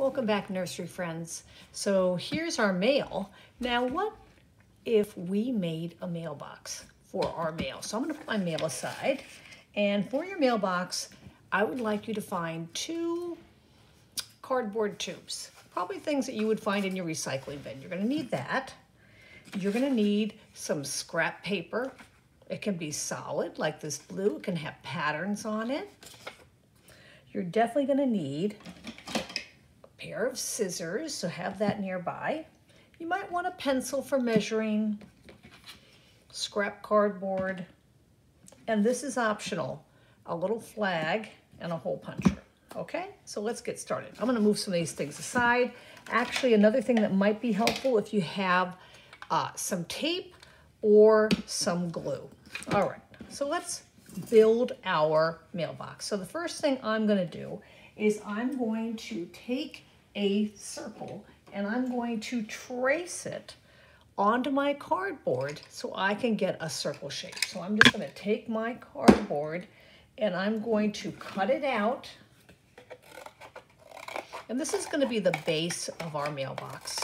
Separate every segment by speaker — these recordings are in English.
Speaker 1: Welcome back, nursery friends. So here's our mail. Now what if we made a mailbox for our mail? So I'm going to put my mail aside, and for your mailbox I would like you to find 2 cardboard tubes, probably things that you would find in your recycling bin. You're going to need that. You're going to need some scrap paper. It can be solid like this blue. It can have patterns on it. You're definitely going to need a pair of scissors, so have that nearby. You might want a pencil for measuring, scrap cardboard, and this is optional, a little flag and a hole puncher. Okay, so let's get started. I'm going to move some of these things aside. Actually, another thing that might be helpful if you have some tape or some glue. All right, so let's build our mailbox. So the first thing I'm going to do is I'm going to take a circle and I'm going to trace it onto my cardboard so I can get a circle shape. So I'm just going to take my cardboard and I'm going to cut it out. And this is going to be the base of our mailbox.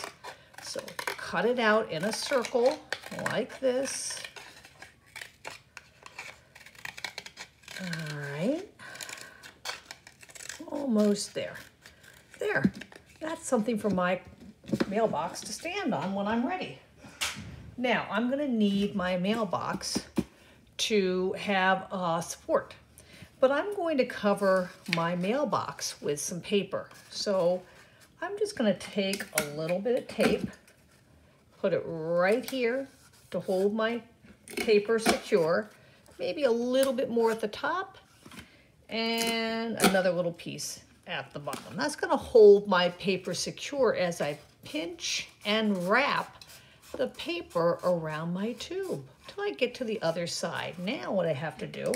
Speaker 1: So cut it out in a circle like this. All right, almost there. There, that's something for my mailbox to stand on when I'm ready. Now, I'm gonna need my mailbox to have support, but I'm going to cover my mailbox with some paper. So I'm just gonna take a little bit of tape, put it right here to hold my paper secure, maybe a little bit more at the top, and another little piece at the bottom. That's gonna hold my paper secure as I pinch and wrap the paper around my tube till I get to the other side. Now what I have to do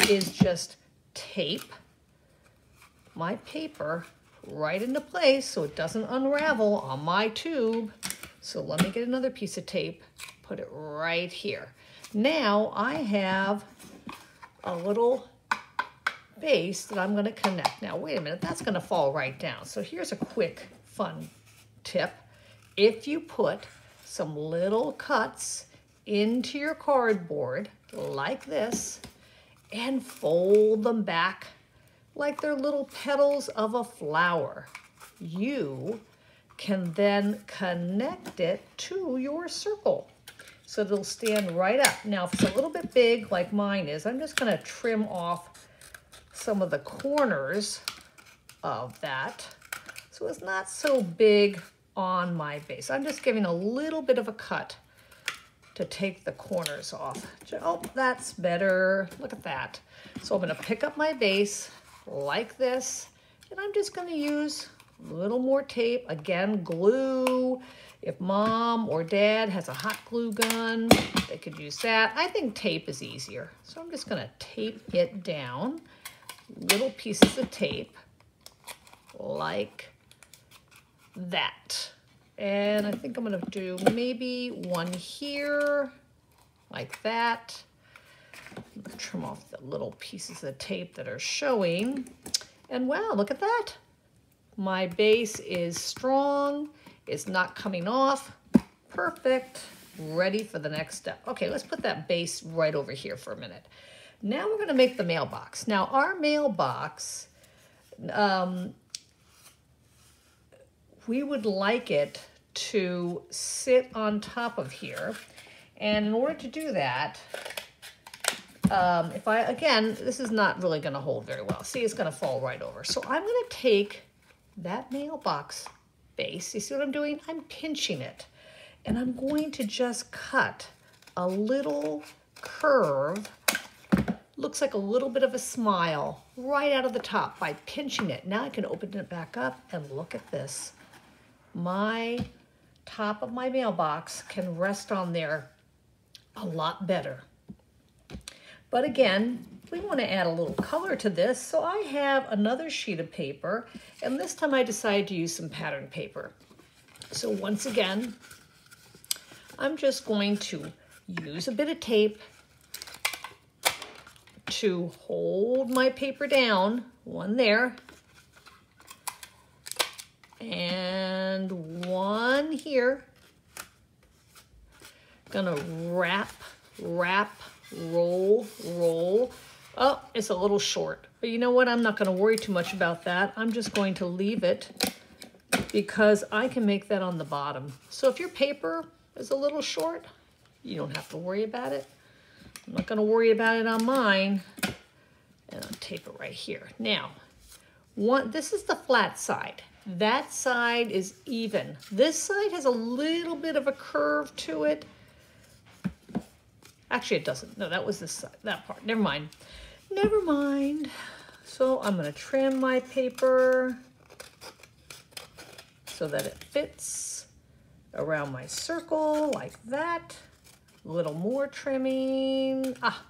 Speaker 1: is just tape my paper right into place so it doesn't unravel on my tube. So let me get another piece of tape, put it right here. Now I have a little base that I'm going to connect. Now wait a minute, that's going to fall right down. So here's a quick fun tip. If you put some little cuts into your cardboard like this and fold them back like they're little petals of a flower, you can then connect it to your circle so it'll stand right up. Now, if it's a little bit big like mine is, I'm just going to trim off some of the corners of that so it's not so big on my base. I'm just giving a little bit of a cut to take the corners off. Oh, that's better. Look at that. So I'm going to pick up my base like this, and I'm just going to use a little more tape. Again, glue. If mom or dad has a hot glue gun, they could use that. I think tape is easier. So I'm just going to tape it down, little pieces of tape like that. And I think I'm going to do maybe one here like that. I'm going to trim off the little pieces of tape that are showing. And wow, look at that. My base is strong. It's not coming off. Perfect. Ready for the next step. Okay, let's put that base right over here for a minute. Now we're going to make the mailbox. Now our mailbox, we would like it to sit on top of here. And in order to do that, again, this is not really going to hold very well. See, it's going to fall right over. So I'm going to take that mailbox base. You see what I'm doing? I'm pinching it. And I'm going to just cut a little curve. Looks like a little bit of a smile right out of the top by pinching it. Now I can open it back up and look at this. My top of my mailbox can rest on there a lot better. But again, we want to add a little color to this, so I have another sheet of paper, and this time I decided to use some pattern paper. So once again, I'm just going to use a bit of tape to hold my paper down, one there, and one here. Gonna wrap, roll, roll. Oh, it's a little short. But you know what? I'm not gonna worry too much about that. I'm just going to leave it because I can make that on the bottom. So if your paper is a little short, you don't have to worry about it. I'm not gonna worry about it on mine. And I'll tape it right here. Now, this is the flat side. That side is even. This side has a little bit of a curve to it. Actually, it doesn't. No, that was this side, that part. Never mind. Never mind. So I'm going to trim my paper so that it fits around my circle like that. A little more trimming. Ah,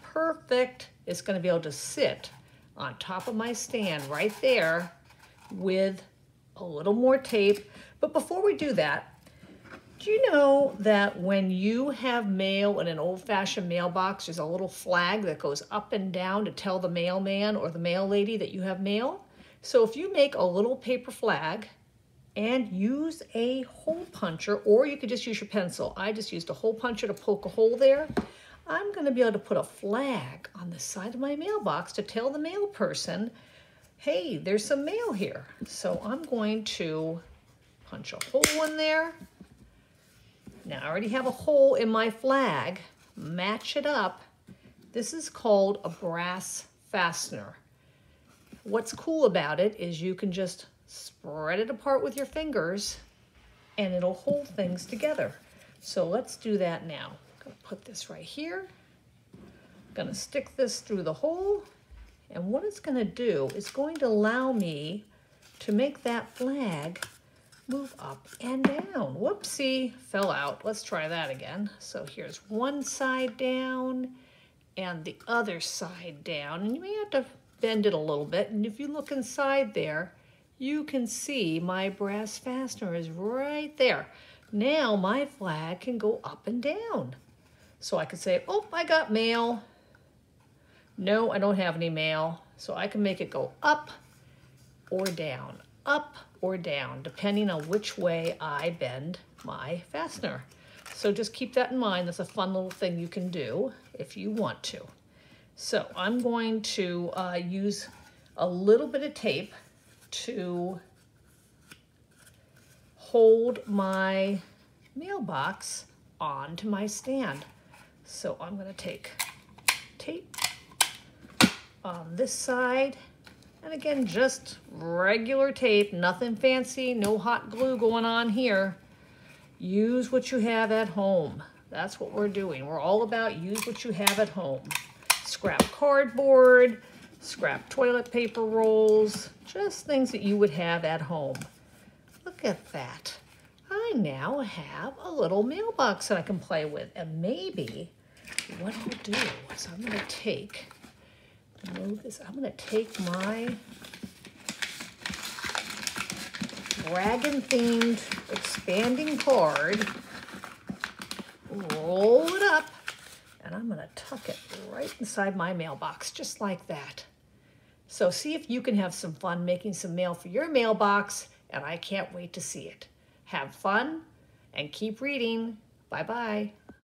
Speaker 1: perfect. It's going to be able to sit on top of my stand right there with a little more tape. But before we do that, do you know that when you have mail in an old-fashioned mailbox, there's a little flag that goes up and down to tell the mailman or the mail lady that you have mail? So if you make a little paper flag and use a hole puncher, or you could just use your pencil. I just used a hole puncher to poke a hole there. I'm going to be able to put a flag on the side of my mailbox to tell the mail person, hey, there's some mail here. So I'm going to punch a hole in there. Now I already have a hole in my flag. Match it up. This is called a brass fastener. What's cool about it is you can just spread it apart with your fingers and it'll hold things together. So let's do that now. I'm gonna put this right here. I'm gonna stick this through the hole, and what it's gonna do is going to allow me to make that flag move up and down. Whoopsie, fell out. Let's try that again. So here's one side down and the other side down. And you may have to bend it a little bit. And if you look inside there, you can see my brass fastener is right there. Now my flag can go up and down. So I could say, oh, I got mail. No, I don't have any mail. So I can make it go up or down, up or down, depending on which way I bend my fastener. So just keep that in mind. That's a fun little thing you can do if you want to. So I'm going to use a little bit of tape to hold my mailbox onto my stand. So I'm going to take tape on this side. And again, just regular tape, nothing fancy, no hot glue going on here. Use what you have at home. That's what we're doing. We're all about use what you have at home. Scrap cardboard, scrap toilet paper rolls, just things that you would have at home. Look at that. I now have a little mailbox that I can play with. And maybe what I'll do is I'm going to take my dragon-themed expanding card, roll it up, and I'm going to tuck it right inside my mailbox, just like that. So see if you can have some fun making some mail for your mailbox, and I can't wait to see it. Have fun and keep reading. Bye-bye.